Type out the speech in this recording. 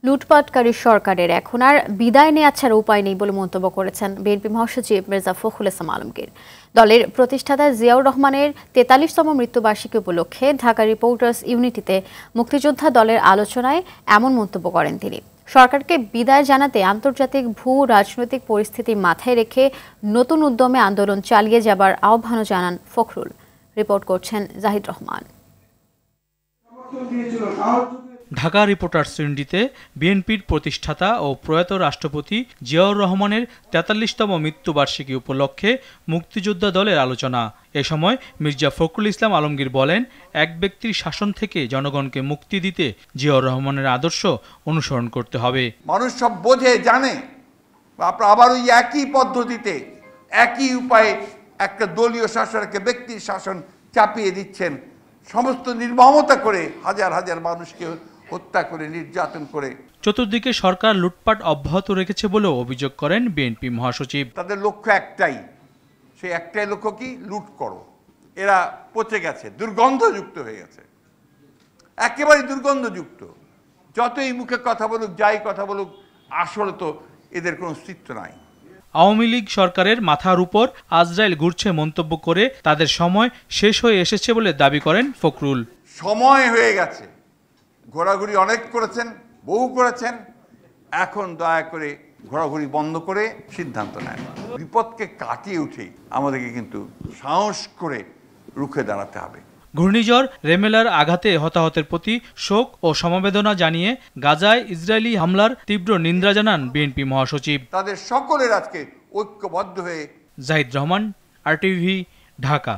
লুটপাটকারী সরকারের এখন আর বিদায় নেওয়া ছাড়া উপায় নেই বলে মন্তব্য করেছেন বিএনপি মহাসচিব মির্জা ফখরুল ইসলাম আলমগীর। দলের প্রতিষ্ঠাতা জিয়াউর রহমানের ৪৩তম মৃত্যুবার্ষিকী উপলক্ষে ঢাকা রিপোর্টার্স ইউনিটিতে মুক্তিযোদ্ধা দলের আলোচনায় এমন মন্তব্য করেন তিনি। সরকারকে বিদায় জানাতে আন্তর্জাতিক ভূ রাজনৈতিক পরিস্থিতি মাথায় রেখে নতুন উদ্যমে আন্দোলন চালিয়ে যাবার আহ্বানও জানান ফখরুল। রিপোর্ট করছেন জাহিদ রহমান। ঢাকা রিপোর্টার্স ইউনিটিতে বিএনপির প্রতিষ্ঠাতা ও প্রয়াত রাষ্ট্রপতি জিয়াউর রহমানের ৪৩তম মৃত্যুবার্ষিকী উপলক্ষে মুক্তিযোদ্ধা দলের আলোচনা। এ সময় মির্জা ফখরুল ইসলাম আলমগীর বলেন, এক ব্যক্তির শাসন থেকে জনগণকে মুক্তি দিতে জিয়াউর রহমানের আদর্শ অনুসরণ করতে হবে। মানুষ সব বোঝে, জানে, আবার ওই একই পদ্ধতিতে একই উপায়ে একটা দলীয় শাসনকে ব্যক্তির শাসন চাপিয়ে দিচ্ছেন, সমস্ত নির্মমতা করে হাজার হাজার মানুষকে হত্যা করে নির্যাতন করে। চতুর্দিকে সরকার লুটপাট অব্যাহত রেখেছে বলেও অভিযোগ করেন বিএনপি মহাসচিব। তাদের লক্ষ্য একটাই, সেই একটাই লক্ষ্য কি? লুট করো। এরা পচে গেছে, দুর্গন্ধযুক্ত হয়ে গেছে, একেবারে দুর্গন্ধযুক্ত। যতই মুখে কথা বলুক, যাই কথা বলুক, আসলে তো এদের কোনো অস্তিত্ব নাই। আওয়ামী লীগ সরকারের মাথার উপর আজরাইল ঘুরছে মন্তব্য করে তাদের সময় শেষ হয়ে এসেছে বলে দাবি করেন ফখরুল। সময় হয়ে গেছে, ঘোরাঘুরি অনেক করেছেন, বহু করেছেন, এখন দয়া করে ঘোরাঘুরি বন্ধ করে সিদ্ধান্ত নেন। বিপদকে কাটিয়ে উঠেই আমাদেরকে কিন্তু সাহস করে রুখে দাঁড়াতে হবে। ঘূর্ণিঝড় রেমেলার আঘাতে হতাহতের প্রতি শোক ও সমবেদনা জানিয়ে গাজায় ইসরায়েলি হামলার তীব্র নিন্দা জানান বিএনপি মহাসচিব। তাদের সকলের আজকে ঐক্যবদ্ধ হয়ে। জাহিদ রহমান, RTV, ঢাকা।